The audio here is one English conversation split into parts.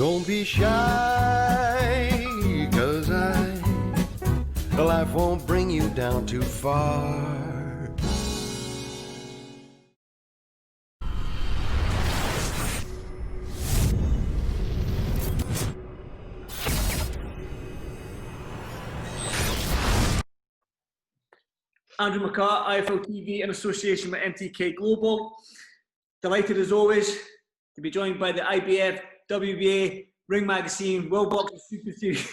Don't be shy, 'cause life won't bring you down too far. Andrew McCART, IFL TV in association with MTK Global. Delighted as always to be joined by the IBF, WBA, Ring Magazine, World Boxing Super Series.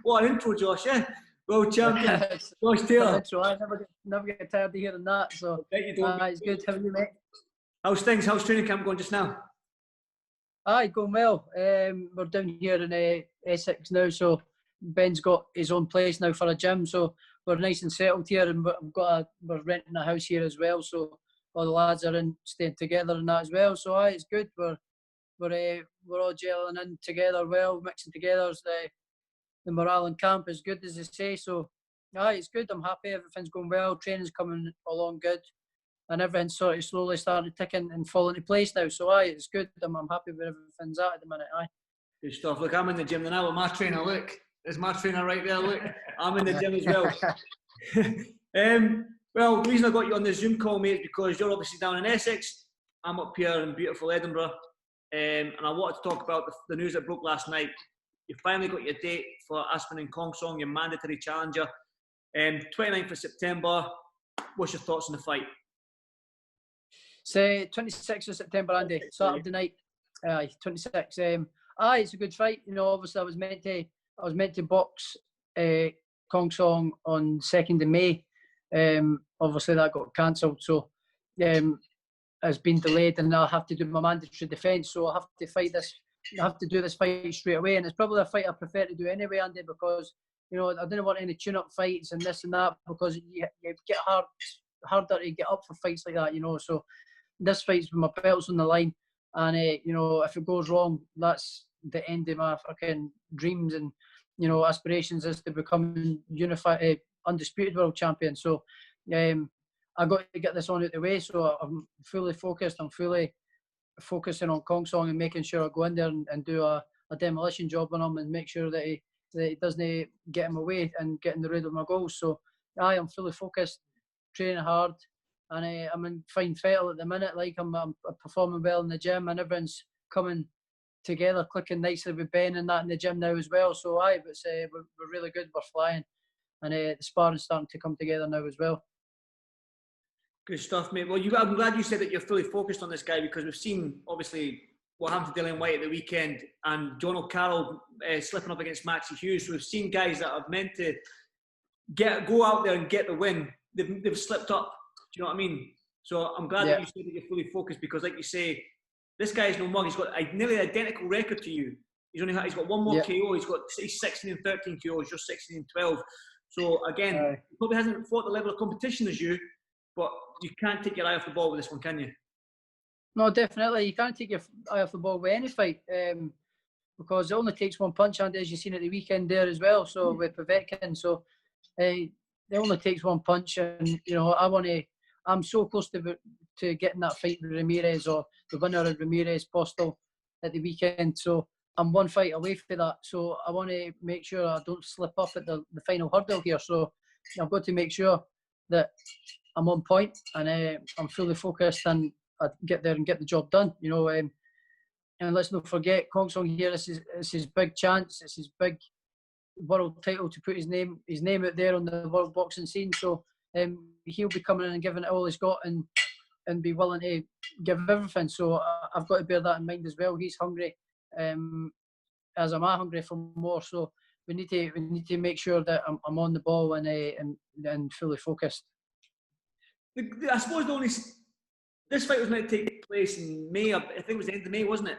What an intro, Josh, eh? World Champion, Josh Taylor. I never get tired of hearing that, so it's good. How are you, mate? How's things? How's training camp going just now? Aye, going well. We're down here in Essex now, so Ben's got his own place now for a gym, so we're nice and settled here, and we're renting a house here as well, so all the lads are in staying together and that as well. So it's good. We're all gelling in together well, mixing together. The morale in camp is good, as they say. So it's good. I'm happy. Everything's going well. Training's coming along good, and everything's sort of slowly starting to tick in and fall into place now. So it's good. I'm happy where everything's at the minute. Good stuff. Look, I'm in the gym now with my trainer. Look, there's my trainer right there. Look, I'm in the gym as well. Well, the reason I got you on the Zoom call, mate, is because you're obviously down in Essex. I'm up here in beautiful Edinburgh. And I wanted to talk about the news that broke last night. You finally got your date for Aspen and Khongsong, your mandatory challenger. 29th of September. What's your thoughts on the fight? It's 26th of September, Andy. Saturday night. 26. It's a good fight. You know, obviously I was meant to box Khongsong on 2nd of May. Obviously that got cancelled, so it's been delayed, and I'll have to do my mandatory defence. So I have to fight this. I have to do this fight straight away, and it's probably a fight I prefer to do anyway, Andy, because you know I didn't want any tune-up fights and this and that, because you get harder to get up for fights like that, you know. So this fight's with my belts on the line, and you know, if it goes wrong, that's the end of my fucking dreams and, you know, aspirations is to become unified, undisputed world champion. So I got to get this on out the way. So I'm fully focused. I'm fully focusing on Khongsong and making sure I go in there and do a demolition job on him and make sure that he doesn't get him away and get in the road of my goals. So I'm fully focused, training hard, and I'm in fine fettle at the minute. Like I'm performing well in the gym, and everyone's coming together, clicking nicely with Ben and that in the gym now as well. So but we're really good. We're flying, and the sparring's starting to come together now as well. Good stuff, mate. Well, I'm glad you said that you're fully focused on this guy, because we've seen obviously what happened to Dillian White at the weekend, and John O'Carroll slipping up against Maxie Hughes. So we've seen guys that are meant to go out there and get the win. They've slipped up. Do you know what I mean? So I'm glad that you said that you're fully focused, because, like you say, this guy's no mug. He's got a nearly identical record to you. He's got one more KO. He's 16 and 13 KOs. You're 16 and 12. So again, he probably hasn't fought the level of competition as you, but you can't take your eye off the ball with this one, can you? No, definitely. You can't take your eye off the ball with any fight, because it only takes one punch, and as you've seen at the weekend there as well. So with Povetkin, so it only takes one punch, and you know I'm so close to getting that fight with Ramirez, or the winner of Ramirez-Postol at the weekend. So I'm one fight away from that. So I want to make sure I don't slip up at the final hurdle here. So I've got to make sure that I'm on point, and I'm fully focused, and I get there and get the job done. You know, and let's not forget, Khongsong here. This is his big chance. It's his big world title to put his name out there on the world boxing scene. So he'll be coming in and giving it all he's got, and be willing to give everything. So I've got to bear that in mind as well. He's hungry, as am I hungry for more. So we need to make sure that I'm on the ball and fully focused. I suppose this fight was meant to take place in May. I think it was the end of May, wasn't it?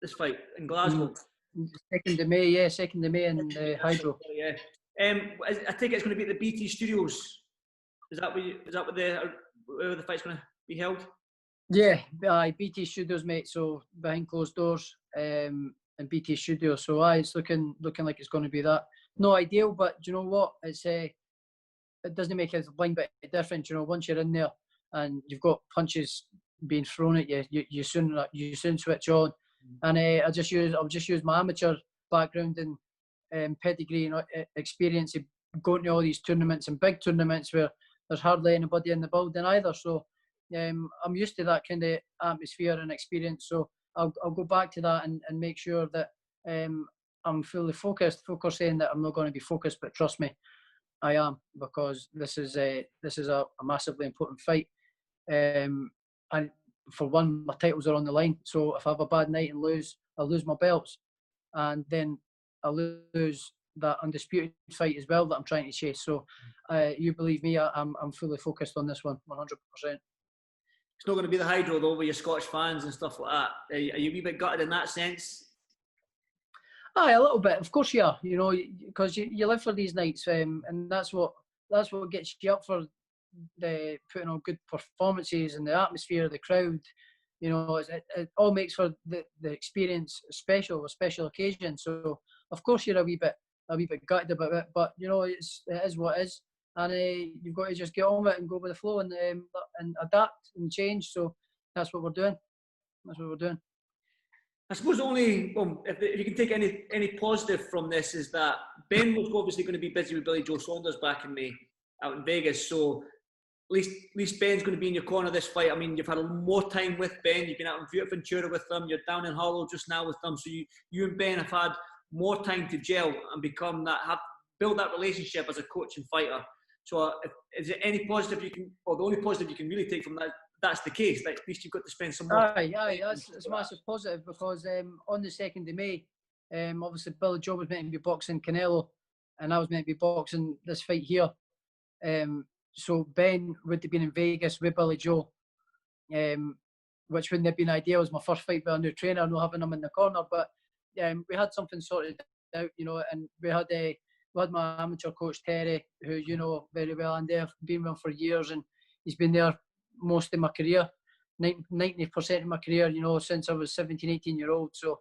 This fight in Glasgow. 2nd of May, yeah, 2nd of May in Hydro. Yeah. I think it's going to be at the BT Studios. Is that where the fight's going to be held? Yeah, BT Studios, mate. So behind closed doors, and BT Studios. So it's looking like it's going to be that. No ideal, but do you know what? It doesn't make a blind bit of difference. You know, once you're in there and you've got punches being thrown at you, you soon switch on. And I'll just use my amateur background and pedigree and experience of going to all these tournaments and big tournaments where there's hardly anybody in the building either. So I'm used to that kind of atmosphere and experience. So I'll go back to that and make sure that I'm fully focused. Folk are saying that I'm not going to be focused, but trust me, I am, because this is a massively important fight. And for one, my titles are on the line. So if I have a bad night and lose, I'll lose my belts, and then I'll lose that undisputed fight as well that I'm trying to chase. So you believe me, I'm fully focused on this one, 100%. It's not going to be the Hydro though, with your Scottish fans and stuff like that. Are you a wee bit gutted in that sense? Aye, a little bit. Of course you are, because you live for these nights, and that's what gets you up for the putting on good performances and the atmosphere, the crowd. It all makes for the experience special, a special occasion. So of course you're a wee bit gutted about it, but it is what it is, and you've got to just get on with it and go with the flow and adapt and change. So that's what we're doing. I suppose if you can take any positive from this, is that Ben was obviously going to be busy with Billy Joe Saunders back in May out in Vegas. So at least Ben's going to be in your corner this fight. I mean, you've had more time with Ben. You've been out in Ventura with them. You're down in Hollow just now with them. So you and Ben have had more time to gel and build that relationship as a coach and fighter. So is there any positive the only positive you can really take from that? That's the case. Like, at least you've got to spend some more. Aye, that's massive positive, because on the 2nd of May, obviously Billy Joe was meant to be boxing Canelo, and I was meant to be boxing this fight here. So Ben would have been in Vegas with Billy Joe, which wouldn't have been ideal. It was my first fight with a new trainer, not having him in the corner. But we had something sorted out, and we had my amateur coach Terry, who you know very well, and they've been with him for years, and he's been there most of my career, 90% of my career, since I was 17, 18-year-old. So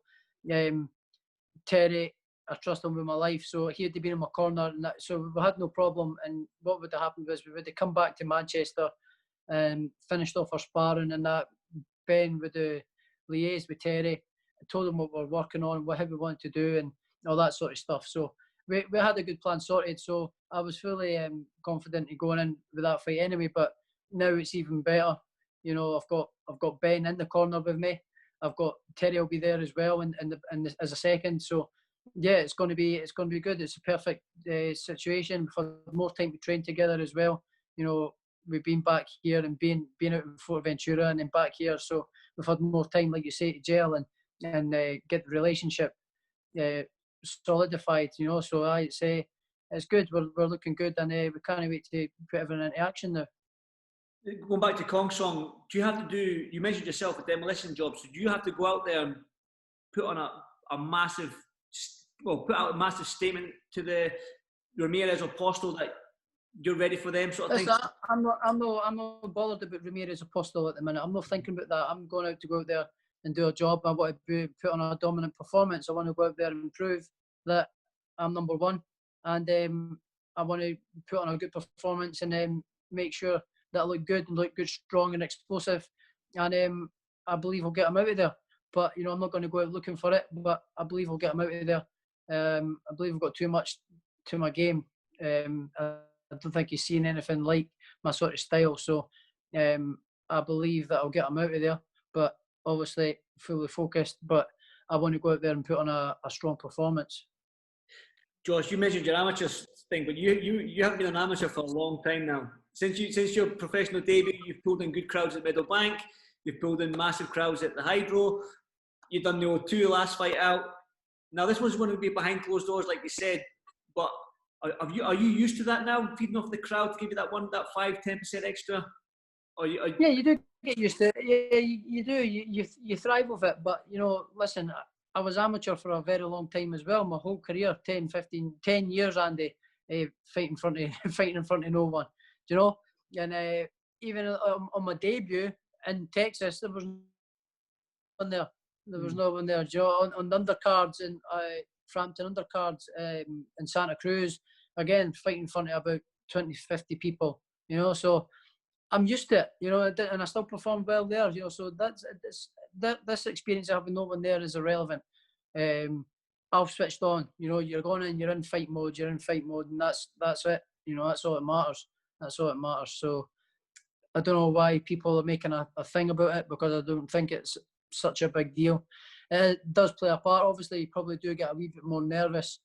Terry, I trust him with my life. So he had to be in my corner, and so we had no problem. And what would have happened was we would have come back to Manchester and finished off our sparring, and that Ben would have liaised with Terry, told him what we're working on, what we want to do, and all that sort of stuff. So we had a good plan sorted. So I was fully confident in going in with that fight anyway. But now it's even better. I've got Ben in the corner with me. I've got Terry will be there as well, and as a second. So yeah, it's going to be good. It's a perfect situation for more time to train together as well. We've been back here and been out in Fort Ventura and then back here, so we've had more time, like you say, to gel and get the relationship solidified. So I'd say it's good. We're looking good, and we can't wait to put everything into action now. Going back to Khongsong, do you have to do? You mentioned yourself a demolition job, so do you have to go out there and put on a massive statement to the Ramirez or Postol that you're ready for them, sort of thing? I'm not bothered about Ramirez or Postol at the minute. I'm not thinking about that. I'm going to go out there and do a job. I want to put on a dominant performance. I want to go out there and prove that I'm number one, and I want to put on a good performance and make sure that I look good, strong and explosive, and I believe we'll get him out of there. But I'm not going to go out looking for it, but I believe we'll get him out of there. I believe we've got too much to my game. I don't think he's seen anything like my sort of style. So I believe that I'll get him out of there. But obviously, fully focused. But I want to go out there and put on a strong performance. Josh, you mentioned your amateur thing, but you haven't been an amateur for a long time now. Since your professional debut, you've pulled in good crowds at Meadowbank. You've pulled in massive crowds at the Hydro. You've done the O2 last fight out. Now this one's going to be behind closed doors, like you said. But are you used to that now, feeding off the crowd to give you that 5-10% extra? Yeah, you do get used to it. Yeah, you do. You thrive with it. But listen, I was amateur for a very long time as well. My whole career, 10 years, Andy, fighting in front of no one. And even on my debut in Texas, there was no one there. There was no one there. On the undercards and Frampton undercards in Santa Cruz, again fighting in front of about 20-50 people. So I'm used to it. And I still perform well there. So this experience of having no one there is irrelevant. I've switched on. You know, you're going in, you're in fight mode, and that's it. You know, that's all that matters. That's all that matters. So I don't know why people are making a thing about it, because I don't think it's such a big deal. It does play a part. Obviously, you probably do get a wee bit more nervous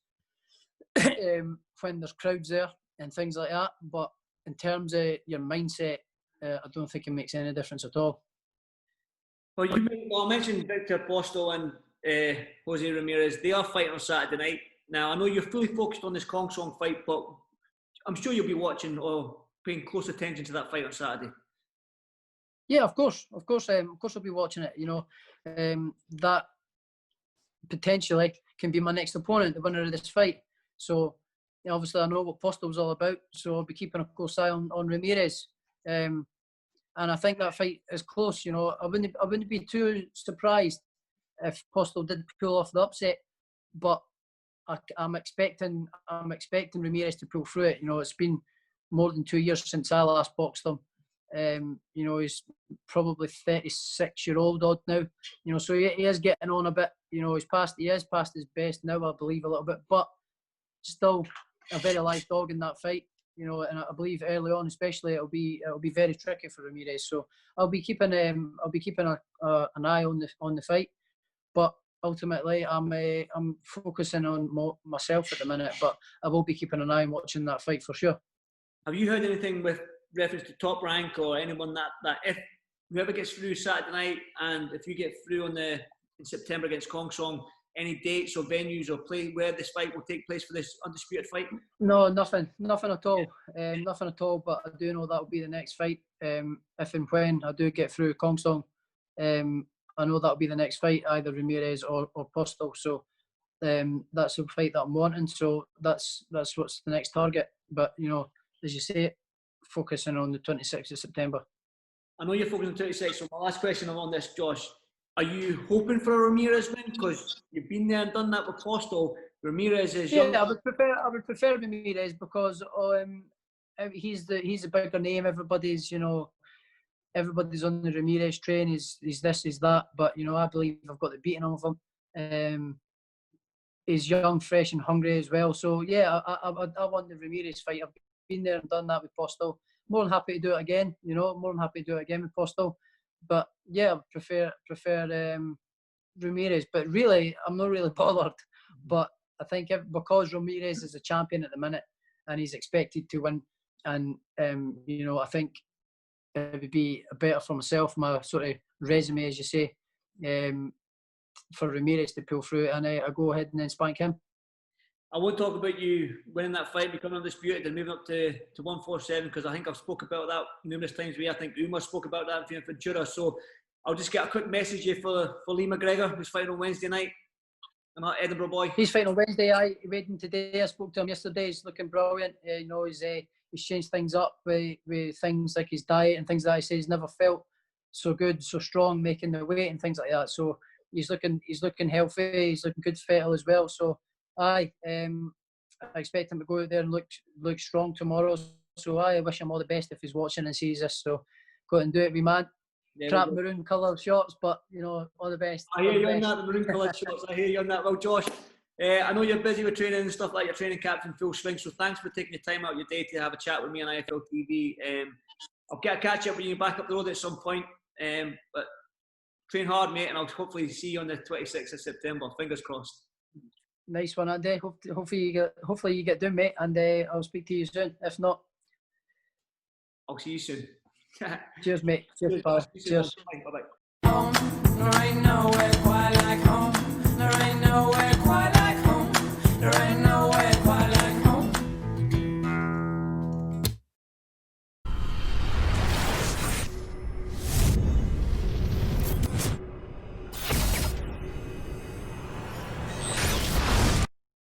when there's crowds there and things like that. But in terms of your mindset, I don't think it makes any difference at all. Well, I mentioned Victor Postol and Jose Ramirez. They are fighting on Saturday night. Now, I know you're fully focused on this Khongsong fight, but I'm sure you'll be watching or paying close attention to that fight on Saturday. Yeah, of course, I'll be watching it. You know, that potentially can be my next opponent, the winner of this fight. So, you know, obviously, I know what Postol's all about, so I'll be keeping a close eye on Ramirez. And I think that fight is close. You know, I wouldn't be too surprised if Postol did pull off the upset, but I'm expecting Ramirez to pull through it. You know, it's been more than 2 years since I last boxed him. You know, he's probably 36-year-old odd now. You know, so he is getting on a bit. You know, he is past his best now, I believe, a little bit, but still a very live dog in that fight. You know, and I believe early on, especially, it'll be very tricky for Ramirez. So I'll be keeping an eye on the fight, but ultimately I'm focusing on myself at the minute. But I will be keeping an eye on watching that fight for sure. Have you heard anything with reference to Top Rank or anyone that if whoever gets through Saturday night, and if you get through in September against Khongsong, any dates or venues or play where this fight will take place for this undisputed fight? No, nothing at all. Nothing at all. But I do know that will be the next fight. If and when I do get through Khongsong, I know that will be the next fight, either Ramirez or Postol. So that's the fight that I'm wanting. So that's what's the next target. But you know, as you say, focusing on the 26th of September. I know you're focusing on 26. So my last question on this, Josh. Are you hoping for a Ramirez win? Because you've been there and done that with Postol. Ramirez is young. Yeah, I would prefer Ramirez because he's the bigger name. Everybody's on the Ramirez train. He's this, he's that. But you know, I believe I've got the beating of him. He's young, fresh, and hungry as well. So yeah, I want the Ramirez fight. I've been there and done that with Postol. More than happy to do it again. You know, more than happy to do it again with Postol. But yeah, I prefer Ramirez. But really, I'm not really bothered. But I think because Ramirez is a champion at the minute and he's expected to win, and you know, I think it would be better for myself, my sort of resume, as you say, for Ramirez to pull through, and I go ahead and then spank him. I won't talk about you winning that fight, becoming undisputed and moving up to 147, because I think I've spoke about that numerous times. I think Uma spoke about that in Ventura. So I'll just get a quick message here for Lee McGregor, who's fighting on Wednesday night. And that Edinburgh boy. He's fighting on Wednesday. He weighed in today. I spoke to him yesterday. He's looking brilliant. You know, he's changed things up with things like his diet and things that I say he's never felt so good, so strong, making the weight and things like that. So he's looking healthy. He's looking good fettle as well. So I expect him to go out there and look strong tomorrow. So I wish him all the best if he's watching and sees this. So go out and do it, wee man. Trap maroon colour shorts, but you know, all the best. I hear you on that, the maroon coloured shorts. I hear you on that. Well, Josh, I know you're busy with training and stuff like your training camp's in full swing. So thanks for taking the time out of your day to have a chat with me on IFL TV. I'll get a catch up with you back up the road at some point. But train hard, mate, and I'll hopefully see you on the 26th of September. Fingers crossed. Nice one, Andy. Hopefully you get done, mate, and I'll speak to you soon. If not, I'll see you soon. Cheers, mate. Cheers, pal. Cheers. Bye-bye.